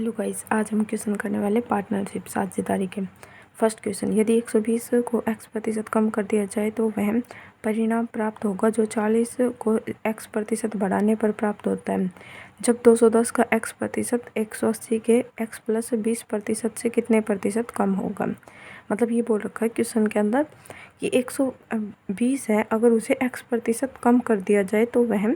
Hello guys, आज हम question करने वाले पार्टनरशिप साझेदारी के। फर्स्ट क्वेश्चन, यदि 120 को x% कम कर दिया जाए तो वह परिणाम प्राप्त होगा जो 40 को x% बढ़ाने पर प्राप्त होता है। जब 210 का x% 180 के x + 20% से कितने प्रतिशत कम होगा। मतलब ये बोल रखा है क्वेश्चन के अंदर कि 120 है, अगर उसे x% कम कर दिया जाए तो वह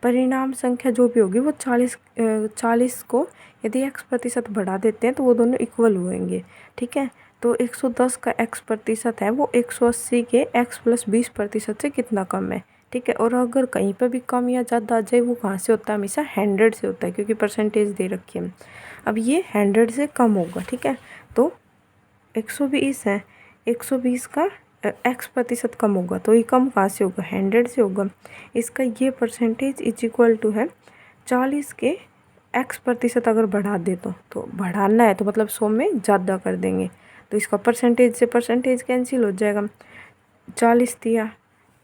परिणाम संख्या जो भी होगी वो 40 को यदि x% बढ़ा देते हैं तो वो दोनों इक्वल होंगे। ठीक है, तो 110 का x% है वो 180 के x + 20% से कितना कम है। ठीक है, और अगर कहीं पर भी कम या ज़्यादा आ जाए वो कहाँ से होता है, हमेशा 100 से होता है, क्योंकि परसेंटेज दे रखी है। अब ये 100 से कम होगा। ठीक है, तो 120 है, 120 का x% कम होगा तो ये कम कहाँ से होगा, 100 से होगा। इसका ये परसेंटेज = है 40 के x% अगर बढ़ा दे तो बढ़ाना है तो मतलब 100 में ज़्यादा कर देंगे तो इसका परसेंटेज से परसेंटेज कैंसिल हो जाएगा। 40 दिया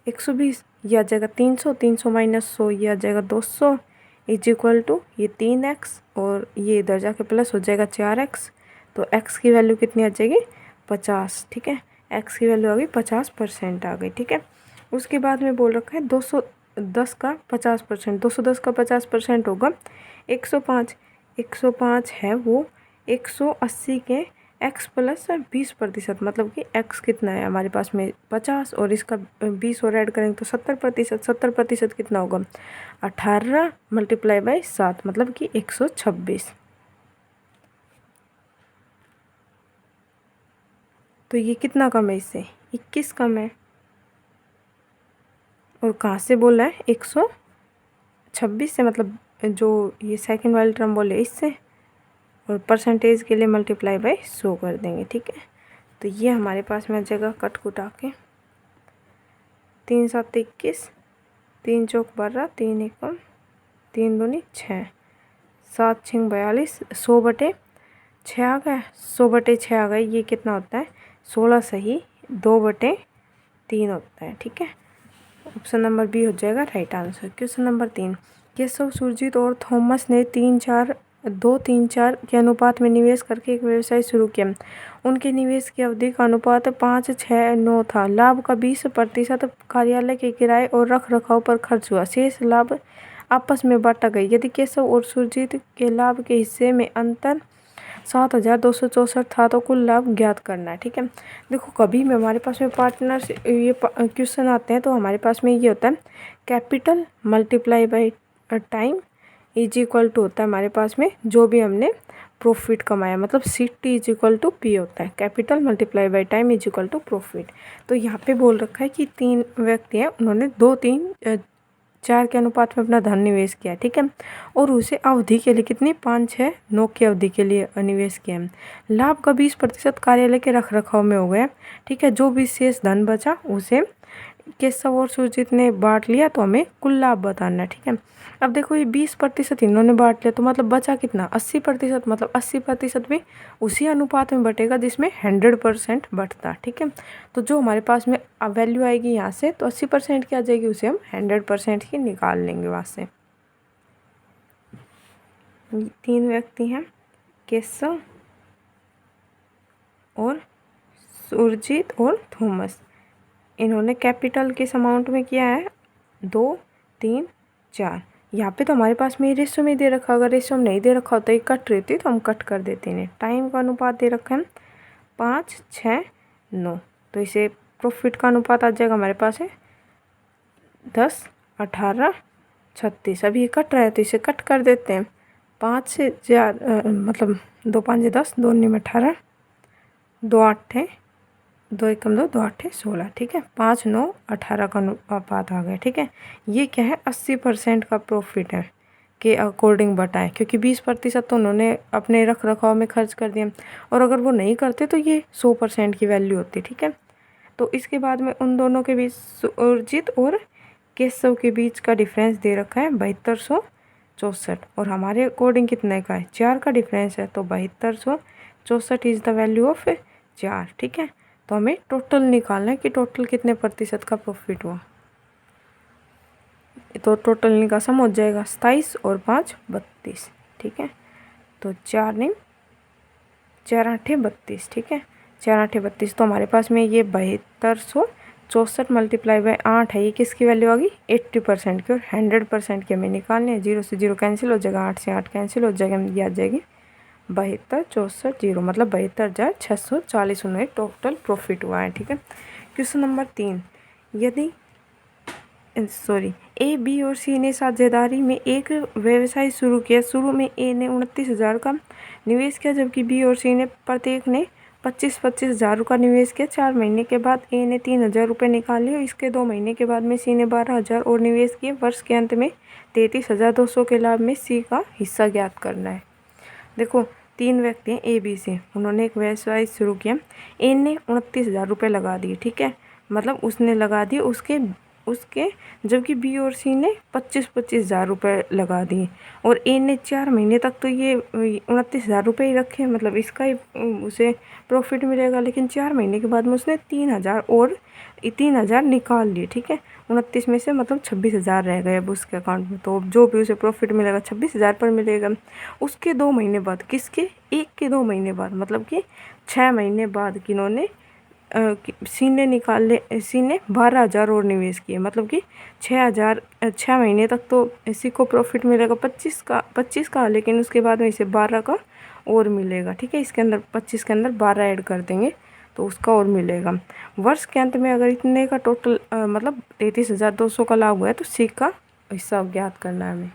120, यह आ जाएगा 300, 300 - 100 यह आ जाएगा 200 = ये 3x और ये इधर जाके प्लस हो जाएगा 4x। तो x की वैल्यू कितनी आ जाएगी, 50। ठीक है, x की वैल्यू आ गई 50% आ गई। ठीक है, उसके बाद में बोल रखा है 210 का 50%, 210 का 50% होगा 105। 105 है वो 180 के x + 20%, मतलब कि x कितना है हमारे पास में 50 और इसका 20 और ऐड करेंगे तो 70%। 70% कितना होगा, 18 × 7 मतलब कि 126। तो ये कितना कम है, इससे 21 कम है। और कहाँ से बोला है, 126 से, मतलब जो ये सेकंड वाली टर्म बोले इससे, और परसेंटेज के लिए × 100 कर देंगे। ठीक है, तो ये हमारे पास में जगह कट कुटा के 3 × 7 = 21, 3 × 4 = 12, 3 × 1 = 3 × 2 = 6, 7 × 6 = 42, 100/6 आ गया, 100/6 आ गया। ये कितना होता है, 16 सही 2/3 होता है। ठीक है, ऑप्शन नंबर बी हो जाएगा right answer. Question number 3, Keshav, Surjit और थॉमस ने 2-3-4 के अनुपात में निवेश करके एक व्यवसाय शुरू किया। उनके निवेश की अवधि का अनुपात 5-6-9 था। लाभ का 20% कार्यालय के किराए और रख रखाव पर खर्च हुआ। शेष लाभ आपस में बांटा गया। यदि केशव और सुरजीत के लाभ के हिस्से में अंतर 7,264 था तो कुल लाभ ज्ञात करना है। ठीक है, देखो कभी भी हमारे पास में पार्टनर ये क्वेश्चन आते हैं तो हमारे पास में ये होता है कैपिटल × टाइम = होता है हमारे पास में जो भी हमने प्रॉफिट कमाया, मतलब CT = P होता है, कैपिटल × टाइम = प्रॉफिट। तो यहाँ पे बोल रखा है कि 3 व्यक्ति हैं, उन्होंने 2-3-4 के अनुपात में अपना धन निवेश किया। ठीक है, और उसे अवधि के लिए कितनी, 5-6-9 की अवधि के लिए निवेश किया। लाभ का 20% कार्यालय के रख रखाव में हो गया। ठीक है, जो भी शेष धन बचा उसे केशव और सुरजीत ने बांट लिया, तो हमें कुल लाभ बताना है। ठीक है, अब देखो ये 20% इन्होंने बांट लिया तो मतलब बचा कितना, 80%, मतलब 80% भी उसी अनुपात में बटेगा जिसमें 100% बटता। ठीक है, तो जो हमारे पास में वैल्यू आएगी यहाँ से तो 80% की आ जाएगी, उसे हम 100% की निकाल लेंगे वहाँ से। 3 व्यक्ति हैं, केशव और सुरजीत और थॉमस। इन्होंने कैपिटल किस अमाउंट में किया है, 2-3-4। यहाँ पे तो हमारे पास में रेशो में दे रखा, अगर रेशो में नहीं दे रखा होता ये कट रहती तो हम कट कर देते हैं। टाइम का अनुपात दे रखा है 5-6-9, तो इसे प्रॉफिट का अनुपात आ जाएगा हमारे पास है 10-18-36। अभी ये कट रहा है तो इसे कट कर देते हैं। 5 से 4 मतलब 2 × 5 = 10, 2 × 9 = 18, 2 × 8 = 2 × 1 = 2, 2 × 8 = 16। ठीक है, 5-9-18 का अनुपात आ गया। ठीक है, ये क्या है, 80% का प्रॉफिट है के अकॉर्डिंग बताएं, क्योंकि 20% तो उन्होंने अपने रख रखाव में खर्च कर दिया, और अगर वो नहीं करते तो ये 100% की वैल्यू होती। ठीक है, तो इसके बाद में उन दोनों के बीच, सुरजीत और केशव के बीच का डिफरेंस दे रखा है 7264, और हमारे अकॉर्डिंग कितने का है, 4 का डिफरेंस है, तो 7264 इज़ द वैल्यू ऑफ 4। ठीक है, तो हमें टोटल निकालना है कि टोटल कितने प्रतिशत का प्रॉफिट हुआ। तो टोटल का सम हो जाएगा 27 और 5 32। ठीक है, तो 4 8 32, ठीक है। 4 8 32, तो हमारे पास में ये 7264 मल्टीप्लाई बाय 8 है। ये किसकी वैल्यू आ गई? 80% की। और 100% की हमें निकालने हैं। 0 से 0 कैंसिल हो जाएगा, 8 से 8 कैंसिल हो जाएगा, ये आ जाएगी 72 64 0, मतलब 72,640 उन्हें टोटल प्रॉफिट हुआ है, ठीक है। क्वेश्चन नंबर 3, यदि ए, बी और सी ने साझेदारी में एक व्यवसाय शुरू किया। शुरू में ए ने 29,000 का निवेश किया, जबकि बी और सी ने प्रत्येक ने 25-25 हज़ार का निवेश किया। 4 महीने के बाद ए ने 3,000 रुपये निकाल लिए। इसके 2 महीने के बाद में सी ने 12,000 और निवेश किए। वर्ष के अंत में 33,200 के लाभ में सी का हिस्सा ज्ञात करना है। देखो, 3 व्यक्ति हैं ए, बी, सी। उन्होंने एक व्यवसाय शुरू किया। ए ने 29,000 रुपये लगा दिए, ठीक है, मतलब उसने लगा दिए उसके जबकि बी और सी ने 25-25 हज़ार रुपये लगा दिए। और ए ने 4 महीने तक तो ये 29,000 रुपये ही रखे, मतलब इसका ही उसे प्रॉफिट मिलेगा। लेकिन 4 महीने के बाद में उसने 3,000 निकाल लिए, ठीक है। 29 में से मतलब 26,000 रह गए अब उसके अकाउंट में। तो जो भी उसे प्रॉफिट मिलेगा 26,000 पर मिलेगा। उसके 2 महीने बाद, किसके? एक के 2 महीने बाद, मतलब कि 6 महीने बाद किन्होंने सी ने 12,000 और निवेश किए, मतलब कि 6 महीने तक तो इसी को प्रॉफिट मिलेगा 25 का, लेकिन उसके बाद में इसे 12 का और मिलेगा, ठीक है। इसके अंदर 25 के अंदर 12 ऐड कर देंगे तो उसका और मिलेगा। वर्ष के अंत में अगर इतने का टोटल मतलब 33,200 का लाभ हुआ है तो सी का हिस्सा ज्ञात करना है हमें।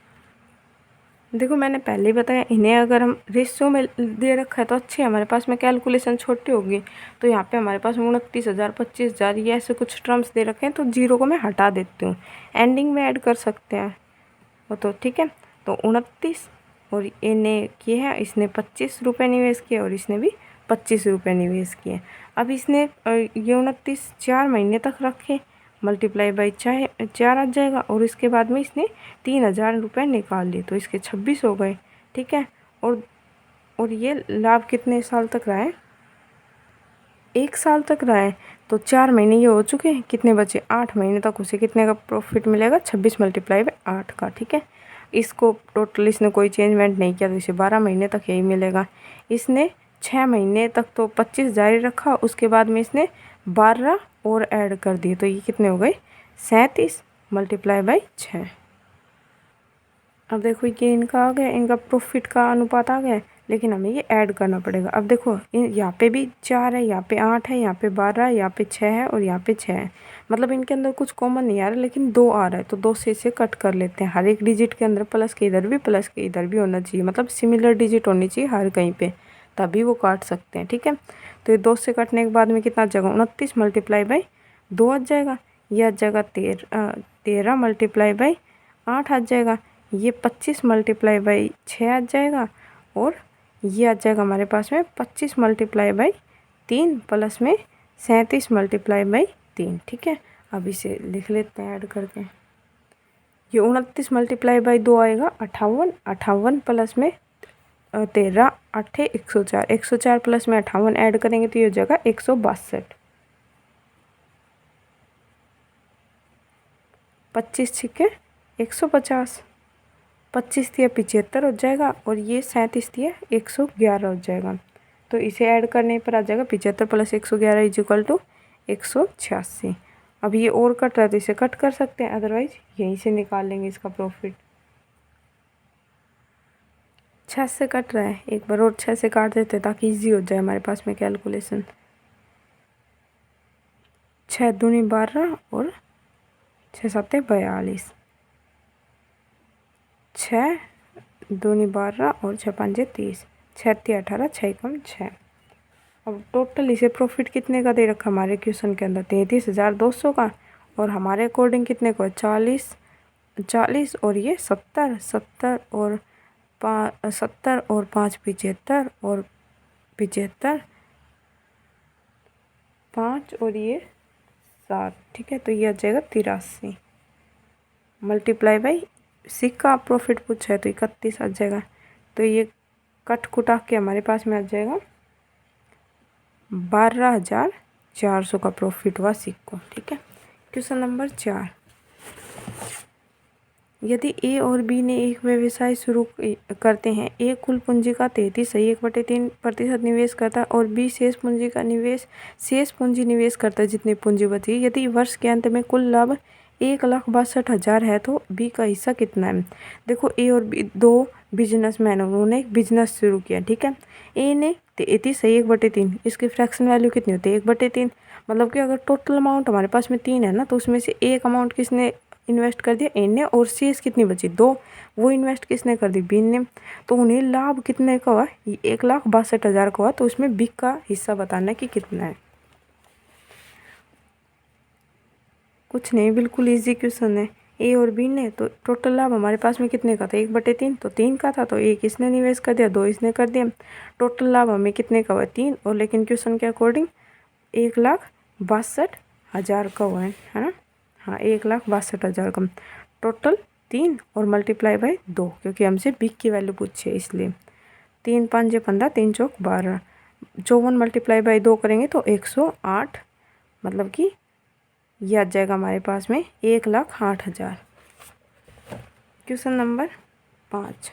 देखो, मैंने पहले ही बताया, इन्हें अगर हम रेशियो में दे रखा है तो अच्छे हमारे पास में कैलकुलेशन छोटी होगी। तो यहाँ पे हमारे पास 29,000 25,000 ये ऐसे कुछ टर्म्स दे रखे हैं, तो 0 को मैं हटा देती हूँ, एंडिंग में ऐड कर सकते हैं वो, तो ठीक है। तो 29 और इन्हें किए हैं, इसने 25 रुपये निवेश किए और इसने भी 25 रुपये निवेश किए। अब इसने ये 29 4 महीने तक रखे, मल्टीप्लाई बाई 4 आ जाएगा। और इसके बाद में इसने 3,000 रुपये निकाल लिए, तो इसके 26 हो गए, ठीक है। और ये लाभ कितने साल तक रहा है? 1 साल तक रहा है। तो 4 महीने ये हो चुके हैं, कितने बचे? 8 महीने तक उसे कितने का प्रॉफिट मिलेगा? 26 मल्टीप्लाई बाई 8 का, ठीक है। इसको टोटल इसने कोई चेंजमेंट नहीं किया, तो इसे 12 महीने तक यही मिलेगा। इसने 6 महीने तक तो 25 जारी रखा, उसके बाद में इसने 12 और ऐड कर दिए, तो ये कितने हो गए? 37 मल्टीप्लाई बाई 6। अब देखो, ये इनका आ गया, इनका प्रॉफिट का अनुपात आ गया, लेकिन हमें ये ऐड करना पड़ेगा। अब देखो, यहाँ पे भी 4 है, यहाँ पे 8 है, यहाँ पे 12 है, यहाँ पे 6 है और यहाँ पे 6 है। मतलब इनके अंदर कुछ कॉमन नहीं आ रहा, लेकिन 2 आ रहा है, तो 2 से इसे कट कर लेते हैं। हर एक डिजिट के अंदर प्लस के इधर भी, प्लस के इधर भी होना चाहिए, मतलब सिमिलर डिजिट होनी चाहिए हर कहीं पे, तभी वो काट सकते हैं, ठीक है। तो ये 2 से कटने के बाद में कितना आ जाएगा? 29 मल्टीप्लाई बाई 2 आ जाएगा। ये आ जाएगा 13 मल्टीप्लाई बाई 8 आ जाएगा। ये 25 मल्टीप्लाई बाई 6 आ जाएगा। और ये आ जाएगा हमारे पास में 25 मल्टीप्लाई बाई 3 प्लस में 37 मल्टीप्लाई बाई 3, ठीक है। अब इसे लिख लेते हैं ऐड करके। ये 29 मल्टीप्लाई बाई 2 आएगा 58, 58 प्लस में 13 8 104, 104 प्लस में 58 ऐड करेंगे तो ये हो जाएगा 162। 25 छिके 150, 25 दिया 75 हो जाएगा, और ये 37 दिया 111 हो जाएगा। तो इसे ऐड करने पर आ जाएगा 75 प्लस 111 इज इक्वल टू 186। अब ये और कट रहा है तो इसे कट कर सकते हैं, अदरवाइज यहीं से निकाल लेंगे इसका प्रॉफिट। 6 से कट रहा है, एक बार और 6 से काट देते हैं ताकि इजी हो जाए हमारे पास में कैलकुलेशन। 6 दूनी 12 और 6 7 42, 6 दूनी 12 और 6 5 30, 6 18, 6 कम 6। अब टोटल इसे प्रॉफिट कितने का दे रखा हमारे क्वेश्चन के अंदर? 33,200 का। और हमारे अकॉर्डिंग कितने को? 40 और ये 70 70 और 5 75 और 75 5 और ये 7, ठीक है। तो ये आ जाएगा 83 मल्टीप्लाई बाई 6 का प्रॉफिट पूछा है तो 31 आ जाएगा। तो ये कट कुटा के हमारे पास में आ जाएगा 12,400 का प्रॉफिट हुआ सिक्को, ठीक है। क्वेश्चन नंबर 4, यदि ए और बी ने एक व्यवसाय शुरू करते हैं, ए कुल पूंजी का 33.3% निवेश करता है और बी शेष पूंजी निवेश करता है जितनी पूंजी बची। यदि वर्ष के अंत में कुल लाभ 1,62,000 है तो बी का हिस्सा कितना है। देखो ए और बी दो बिजनेसमैन, उन्होंने एक बिजनेस शुरू किया, ठीक है। ए ने 33/3, इसकी फ्रैक्शन वैल्यू कितनी होती है 1/3। मतलब कि अगर टोटल अमाउंट हमारे पास में 3 है ना, तो उसमें से एक अमाउंट किसने इन्वेस्ट कर दिया, ए ने, और शेष कितनी बची 2, वो इन्वेस्ट किसने कर दी, बी ने। तो उन्हें लाभ कितने का हुआ, 1,62,000 का हुआ। तो उसमें बी का हिस्सा बताना है कि कितना है। कुछ नहीं, बिल्कुल इजी क्वेश्चन है। ए और बी ने, तो टोटल लाभ हमारे पास में कितने का था 1/3, तो 3 का था, तो 1 इसने निवेश कर दिया, 2 इसने कर दिया। टोटल लाभ हमें कितने का हुआ 3, और लेकिन क्वेश्चन के अकॉर्डिंग 1,62,000 का हुआ है ना। हाँ, 1,62,000 का। टोटल 3 और मल्टीप्लाई बाय 2, क्योंकि हमसे बी की वैल्यू पूछी है इसलिए। 3 5 15, 3 चौक 12, 54 मल्टीप्लाई बाय 2 करेंगे तो 108, मतलब कि ये आ जाएगा हमारे पास में 1,08,000। क्वेश्चन नंबर 5,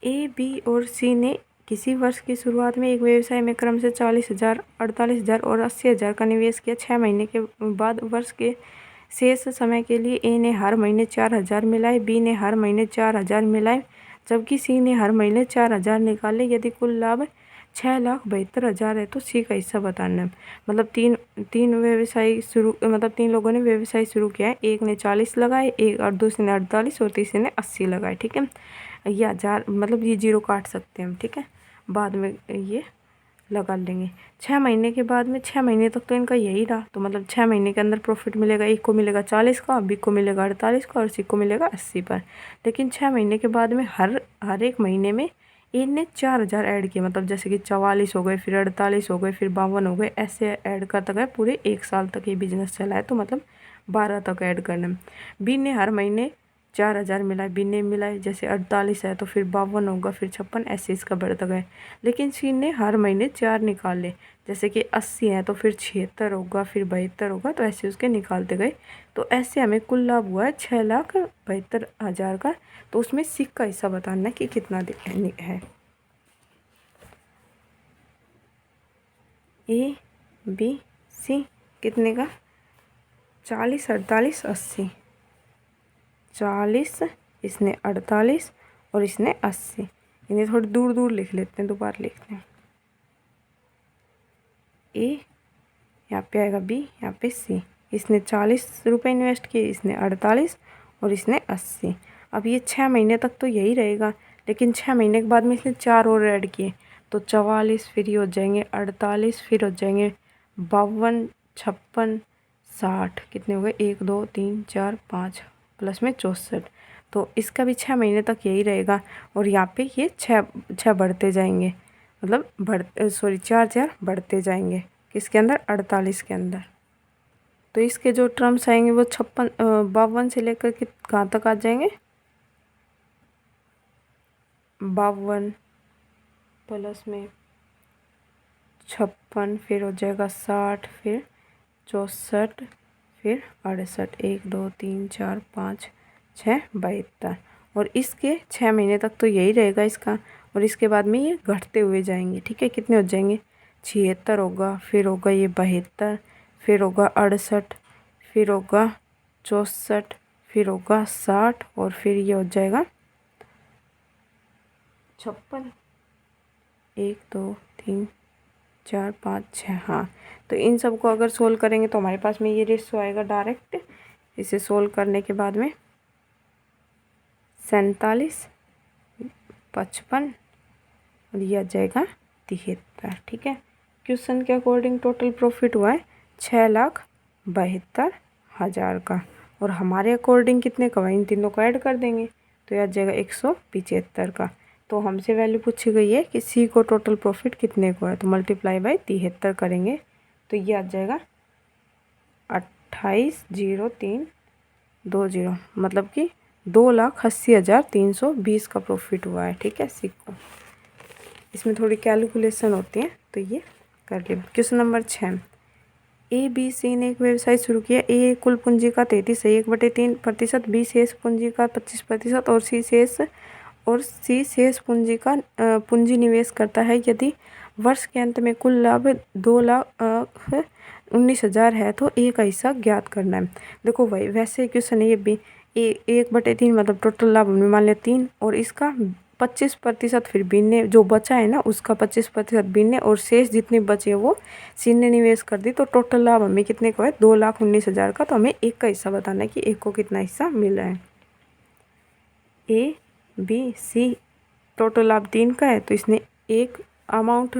ए, बी और सी ने किसी वर्ष की शुरुआत में एक व्यवसाय में क्रम से 40,000, 48,000 और 80,000 का निवेश किया। 6 महीने के बाद वर्ष के शेष समय के लिए ए ने हर महीने 4,000 मिलाए, बी ने हर महीने 4,000 मिलाए, जबकि सी ने हर महीने 4,000 निकाले। यदि कुल लाभ 6,72,000 है तो सी का हिस्सा बताना है। मतलब तीन लोगों ने व्यवसाय शुरू किया है। एक ने 40 लगाए, एक और दूसरे ने 48 और तीसरे ने 80 लगाए, ठीक है। ये 1000, मतलब ये 0 काट सकते हैं हम, ठीक है, बाद में ये लगा लेंगे। 6 महीने के बाद में 6 महीने तक तो इनका यही रहा, तो मतलब 6 महीने के अंदर प्रॉफिट मिलेगा। एक को मिलेगा 40 का, बी को मिलेगा 48 का और सी को मिलेगा 80 पर। लेकिन 6 महीने के बाद में हर एक महीने में इनने 4,000 ऐड किए, मतलब जैसे कि 44 हो गए, फिर 48 हो गए, फिर 52 हो गए, ऐसे ऐड करता गया। पूरे 1 साल तक ये बिजनेस चला है, तो मतलब 12 तक ऐड करना। बी ने हर महीने 4,000 मिलाए, बी ने मिलाए, जैसे 48 है तो फिर 52 होगा, फिर 56, ऐसे इसका बढ़ता गया। लेकिन सी ने हर महीने 4 निकाले, जैसे कि 80 है तो फिर 76 होगा, फिर 72 होगा, तो ऐसे उसके निकालते गए। तो ऐसे हमें कुल लाभ हुआ है 6,72,000 का। तो उसमें सी का हिस्सा बताना है कि कितना है। ए, बी, सी कितने का, 40, 48, 80। 40, इसने 48 और इसने 80। इन्हें थोड़ी दूर दूर लिख लेते हैं, दोबारा लिखते हैं। ए यहाँ पे आएगा, बी यहाँ पे सी। इसने 40 रुपये इन्वेस्ट किए, इसने 48 और इसने 80। अब ये 6 महीने तक तो यही रहेगा, लेकिन 6 महीने के बाद में इसने 4 और ऐड किए, तो 44, फिर ये हो जाएंगे 48, फिर हो जाएंगे 52, 56, 60। कितने हो गए, 1 2 3 4 5 प्लस में 64। तो इसका भी 6 महीने तक यही रहेगा, और यहाँ पे ये 6 बढ़ते जाएंगे, मतलब 4 बढ़ते जाएंगे। किसके अंदर, 48 के अंदर। तो इसके जो टर्म्स आएंगे वो 52 से लेकर के कहाँ तक आ जाएंगे, 52 प्लस में 56, फिर हो जाएगा 60, फिर 64, फिर 68, 1 2 3 4 5 6 72। और इसके 6 महीने तक तो यही रहेगा इसका, और इसके बाद में ये घटते हुए जाएंगे, ठीक है। कितने हो जाएंगे, 76 होगा, फिर होगा ये 72, फिर होगा 68, फिर होगा 64, फिर होगा 60, और फिर ये हो जाएगा 56, 1 2 3 4 5 6। हाँ, तो इन सब को अगर सोल्व करेंगे तो हमारे पास में ये रेशो आएगा डायरेक्ट। इसे सोल्व करने के बाद में 47, 55 और ये आ जाएगा 73, ठीक है। क्वेश्चन के अकॉर्डिंग टोटल प्रॉफिट हुआ है 6,72,000 का, और हमारे अकॉर्डिंग कितने का हुआ, इन तीनों को ऐड कर देंगे तो ये आ जाएगा 175 का। तो हमसे वैल्यू पूछी गई है कि सी को टोटल प्रॉफिट कितने को है, तो मल्टीप्लाई बाय 73 करेंगे तो ये आ जाएगा 28,0320, मतलब कि 2,80,320 का प्रॉफिट हुआ है, ठीक है। सी को इसमें थोड़ी कैलकुलेशन होती है, तो ये कर लिया। Question number 6, A B C ने एक व्यवसाय शुरू किया। ए कुल पूंजी का 33 है, 1/3%, बी शेष पूंजी का 25% और सी शेष पूंजी का पूंजी निवेश करता है। यदि वर्ष के अंत में कुल लाभ 2,19,000 है तो ए का हिस्सा ज्ञात करना है। देखो भाई वैसे क्वेश्चन है ये भी, 1/3 मतलब टोटल लाभ हमने मान लिया 3 और इसका 25% फिर बी ने जो बचा है ना उसका 25% बी ने और शेष जितने बचे वो सी ने निवेश कर दी। तो टोटल लाभ हमें कितने का है 2,19,000 का। तो हमें एक का हिस्सा बताना है कि एक को कितना हिस्सा मिल रहा है। ए बी सी टोटल लाभ 3 का है तो इसने एक अमाउंट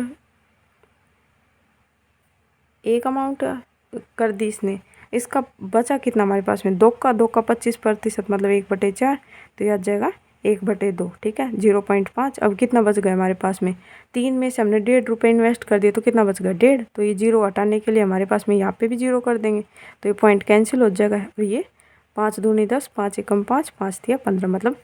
कर दी इसने। इसका बचा कितना हमारे पास में 2 का 25% मतलब 1/4 तो यह आ जाएगा 1/2। ठीक है 0.5। अब कितना बच गया हमारे पास में 3 में से हमने 1.5 रुपये इन्वेस्ट कर दिए तो कितना बच गया 1.5। तो ये 0 हटाने के लिए हमारे पास में यहाँ पे भी 0 कर देंगे तो ये पॉइंट कैंसिल हो जाएगा। और ये 5 दूनी 10, 5 एकम 5, 5 तिया 15 मतलब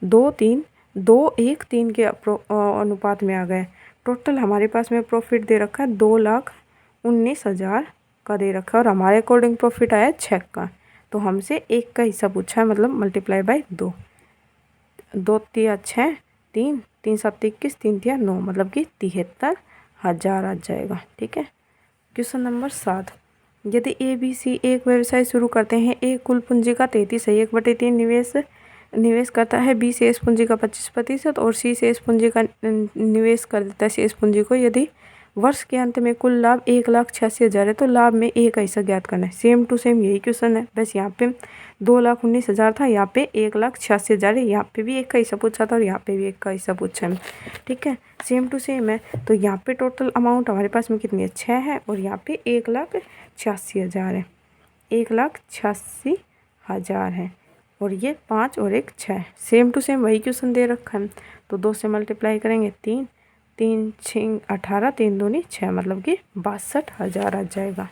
2 3 2 1 3 के अनुपात में आ गए। टोटल हमारे पास में प्रॉफिट दे रखा है 2,19,000 का दे रखा है और हमारे अकॉर्डिंग प्रॉफिट आया 6 का। तो हमसे 1 का हिस्सा पूछा है मतलब मल्टीप्लाई बाय 2। 2 तिया 6, 3 3 7 21, 3 तिया 9 मतलब कि 73,000 आ जाएगा। ठीक है क्वेश्चन नंबर 7, यदि ए बी सी एक व्यवसाय शुरू करते हैं। ए कुल पूंजी का 33 है, 1/3 निवेश करता है। बी शेष पूंजी का 25% और सी शेष पूंजी का निवेश कर देता है शेष पूंजी को। यदि वर्ष के अंत में कुल लाभ 1,86,000 है तो लाभ में ए का हिस्सा ज्ञात करना है। सेम टू सेम यही क्वेश्चन है, बस यहाँ पे 2,19,000 था, यहाँ पे 1,86,000 है। यहाँ पे भी एक का हिस्सा पूछा था और यहाँ पे भी एक का हिस्सा पूछा है। ठीक है सेम टू सेम है। तो यहाँ पे टोटल अमाउंट हमारे पास में कितनी है 6 है और यहाँ पे 1,86,000 है, 1,86,000 है और ये 5 और 1 6। सेम टू सेम वही क्वेश्चन दे रखा है। तो 2 से मल्टीप्लाई करेंगे 3 3 6 18, 3 दूनी 6 मतलब कि 62,000 आ जाएगा।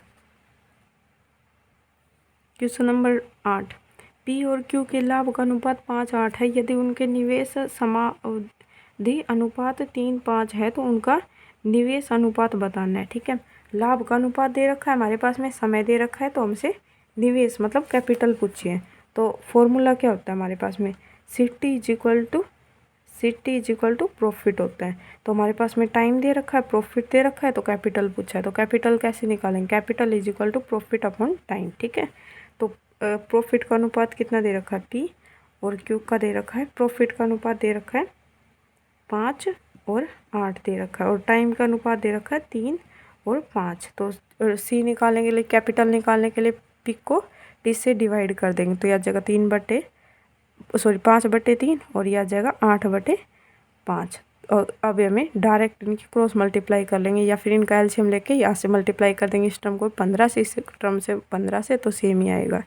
क्वेश्चन नंबर 8, पी और क्यू के लाभ का अनुपात 5:8 है। यदि उनके निवेश समाधि अनुपात 3:5 है तो उनका निवेश अनुपात बताना है। ठीक है लाभ का अनुपात दे रखा है हमारे पास में, समय दे रखा है तो हमसे निवेश मतलब कैपिटल पूछिए। तो फॉर्मूला क्या होता है हमारे पास में सीटी इज इक्वल टू प्रॉफिट होता है। तो हमारे पास में टाइम दे रखा है, प्रॉफिट दे रखा है तो कैपिटल पूछा है। तो कैपिटल कैसे निकालेंगे, capital is equal to profit upon time. ठीक है तो प्रॉफिट का अनुपात कितना दे रखा है पी और क्यू का दे रखा है। प्रॉफिट का अनुपात दे रखा है 5 और 8 दे रखा है और टाइम का अनुपात दे रखा है 3 और 5। तो सी निकालने के लिए, कैपिटल निकालने के लिए पी को टी से डिवाइड कर देंगे तो यह जगह 5/3 और यह आ जाएगा 8/5। और अब हमें डायरेक्ट इनकी क्रॉस मल्टीप्लाई कर लेंगे या फिर इनका एलसीएम लेके यहाँ से मल्टीप्लाई कर देंगे। इस टर्म को 15 से, इस टर्म से 15 से तो सेम ही आएगा।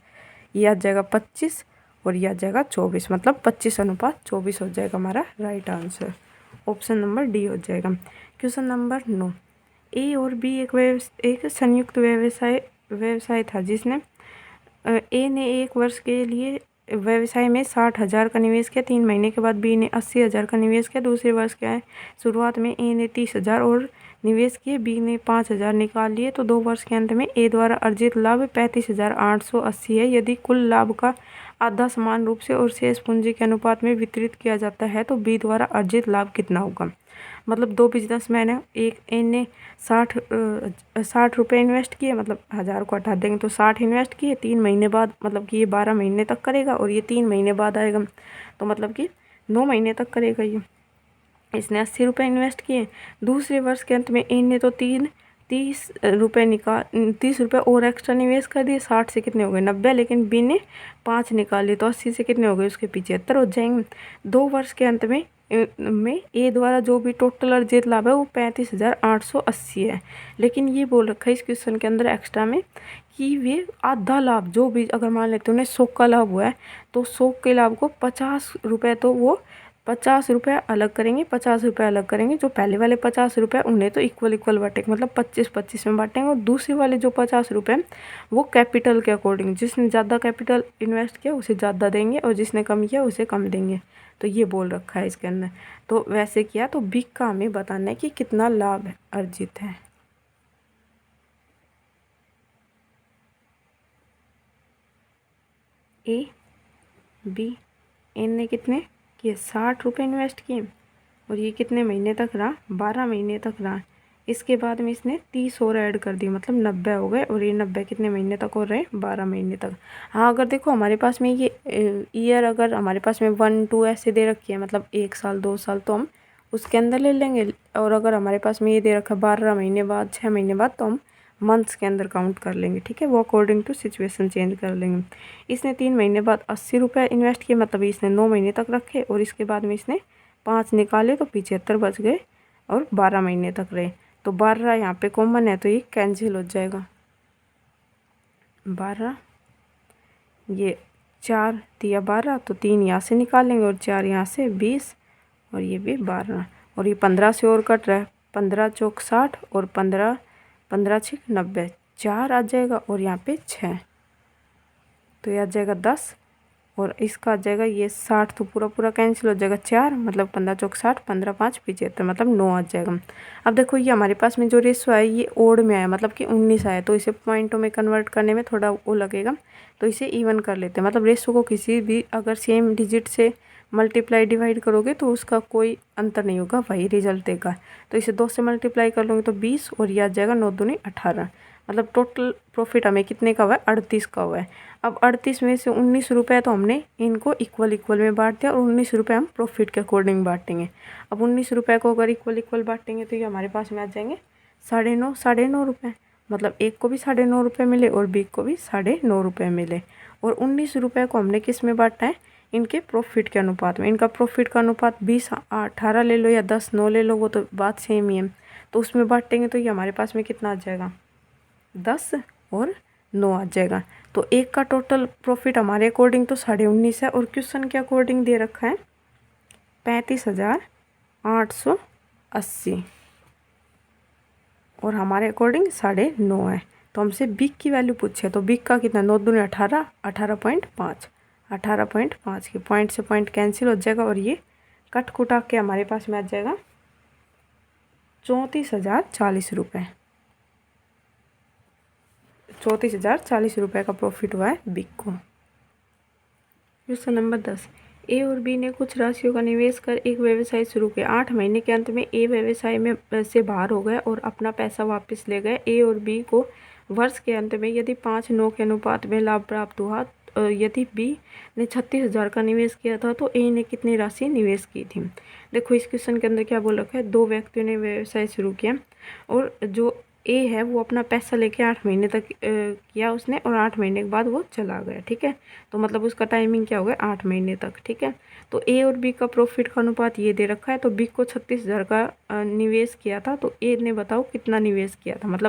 यह आ जाएगा 25 और यह आ जाएगा 24 मतलब 25:24 हो जाएगा हमारा right answer. Option number D हो जाएगा। क्वेश्चन नंबर 9, ए और बी एक संयुक्त व्यवसाय था जिसने ए ने 1 वर्ष के लिए व्यवसाय में 60,000 का निवेश किया। 3 महीने के बाद बी ने 80,000 का निवेश किया। दूसरे वर्ष क्या है शुरुआत में ए ने 30,000 और निवेश किए, बी ने 5,000 निकाल लिए। तो 2 वर्ष के अंत में ए द्वारा अर्जित लाभ 35,880 है। यदि कुल लाभ का आधा समान रूप से और शेष पूंजी के अनुपात में वितरित किया जाता है तो बी द्वारा अर्जित लाभ कितना होगा। मतलब 2 बिजनेसमैन है, एक ए ने 60 रुपये इन्वेस्ट किए, मतलब 1,000 को हटा देंगे तो 60 इन्वेस्ट किए। 3 महीने बाद मतलब कि ये 12 महीने तक करेगा और ये 3 महीने बाद आएगा तो मतलब कि 9 महीने तक करेगा। ये इसने 80 रुपये इन्वेस्ट किए। दूसरे वर्ष के अंत में ए ने तो 30 रुपये और एक्स्ट्रा निवेश कर दिए। 60 से कितने हो गए 90, लेकिन बी ने 5 निकाल लिए तो 80 से कितने हो गए उसके 75 हो जाएंगे। 2 वर्ष के अंत में ए द्वारा जो भी टोटल अर्जित लाभ है वो 35,880 है। लेकिन ये बोल रखा है इस क्वेश्चन के अंदर एक्स्ट्रा में कि वे आधा लाभ जो भी, अगर मान लेते उन्हें 100 का लाभ हुआ है तो 100 के लाभ को 50 रुपये, तो वो 50 रुपये अलग करेंगे, 50 रुपये अलग करेंगे। जो पहले वाले 50 रुपये उन्हें तो इक्वल बांटेंगे, मतलब 25-25 में बांटेंगे। और दूसरे वाले जो 50 रुपये वो कैपिटल के अकॉर्डिंग, जिसने ज़्यादा कैपिटल इन्वेस्ट किया उसे ज़्यादा देंगे और जिसने कम किया उसे कम देंगे। तो ये बोल रखा है इसके अंदर। तो वैसे किया तो बी का हमें बताना है कि कितना लाभ अर्जित है। ए बी, एन ने कितने किए 60 रुपये इन्वेस्ट किए और ये कितने महीने तक रहा 12 महीने तक रहा। इसके बाद में इसने 30 और ऐड कर दिए मतलब 90 हो गए और ये 90 कितने महीने तक और रहे 12 महीने तक। हाँ अगर देखो हमारे पास में ये ईयर अगर हमारे पास में 1 2 ऐसे दे रखी है मतलब 1 साल 2 साल तो हम उसके अंदर ले लेंगे। और अगर हमारे पास में ये दे रखा है 12 महीने बाद 6 महीने बाद तो हम मंथ्स के अंदर काउंट कर लेंगे। ठीक है, वो अकॉर्डिंग टू सिचुएशन चेंज कर लेंगे। इसने 3 महीने बाद 80 रुपये इन्वेस्ट किए मतलब इसने 9 महीने तक रखे और इसके बाद में इसने 5 निकाले तो 75 बच गए और 12 महीने तक रहे। तो 12 यहाँ पे कॉमन है तो ये कैंसिल हो जाएगा। 12 ये 4 दिया 12 तो 3 यहाँ से निकालेंगे और 4 यहाँ से 20 और ये भी 12 और ये 15 से और कट रहा है 15 चौक 60 और 15 15 6 90 4 आ जाएगा और यहाँ पे 6 तो ये आ जाएगा 10 और इसका आ जाएगा ये 60 तो पूरा पूरा कैंसिल हो जाएगा 4 मतलब 15 चौक 60 15 5 75 मतलब 9 आ जाएगा। अब देखो ये हमारे पास में जो रेशो है ये ओड में आया मतलब कि 19 आया तो इसे पॉइंटों में कन्वर्ट करने में थोड़ा वो लगेगा तो इसे इवन कर लेते हैं। मतलब रेशो को किसी भी अगर सेम डिजिट से मल्टीप्लाई डिवाइड करोगे तो उसका कोई अंतर नहीं होगा, वही रिजल्ट देगा। तो इसे 2 से मल्टीप्लाई कर लोगे तो 20 और ये आ जाएगा 9 दूनी 18 मतलब टोटल प्रॉफिट हमें कितने का हुआ है 38 का हुआ है। अब 38 में से 19 रुपये तो हमने इनको इक्वल इक्वल में बांट दिया और 19 रुपये हम प्रॉफिट के अकॉर्डिंग बांटेंगे। अब 19 रुपये को अगर इक्वल इक्वल बांटेंगे तो ये हमारे पास में आ जाएंगे 9.5 रुपये मतलब एक को भी 9.5 रुपये मिले और बी को भी 9.5 रुपये मिले। और 19 रुपये को हमने किस में बांटा है इनके प्रॉफिट के अनुपात में। इनका प्रॉफिट का अनुपात 20 18 ले लो या 10 9 ले लो वो तो बात सेम ही है। तो उसमें बांटेंगे तो ये हमारे पास में कितना आ जाएगा 10 और 9 आ जाएगा। तो एक का टोटल प्रॉफिट हमारे अकॉर्डिंग तो 19.5 है और क्वेश्चन के अकॉर्डिंग दे रखा है 35,880 और हमारे अकॉर्डिंग 9.5 है। तो हमसे बिग की वैल्यू पूछे तो बिग का कितना 9 दूनी 18 18.5 18.5 के पॉइंट से पॉइंट कैंसिल हो जाएगा और ये कट कुटा के हमारे पास में आ जाएगा 34,040 रुपये। 34,040 रुपये का प्रॉफिट हुआ है बिग को। क्वेश्चन नंबर 10 ए और बी ने कुछ राशियों का निवेश कर एक व्यवसाय शुरू किया। 8 महीने के अंत में ए व्यवसाय में से बाहर हो गया और अपना पैसा वापस ले गए। ए और बी को वर्ष के अंत में यदि 5:9 के अनुपात में लाभ प्राप्त हुआ यदि बी ने 36,000 का निवेश किया था तो ए ने कितनी राशि निवेश की थी। देखो इस क्वेश्चन के अंदर क्या बोल रखा है 2 व्यक्तियों ने व्यवसाय शुरू किया और जो ए है वो अपना पैसा लेके 8 महीने तक किया उसने और 8 महीने के बाद वो चला गया। ठीक है, तो मतलब उसका टाइमिंग क्या हो गया 8 महीने तक। ठीक है, तो ए और बी का प्रॉफिट का अनुपात ये दे रखा है। तो बी को 36,000 का निवेश किया था तो ए ने बताओ कितना निवेश किया था मतलब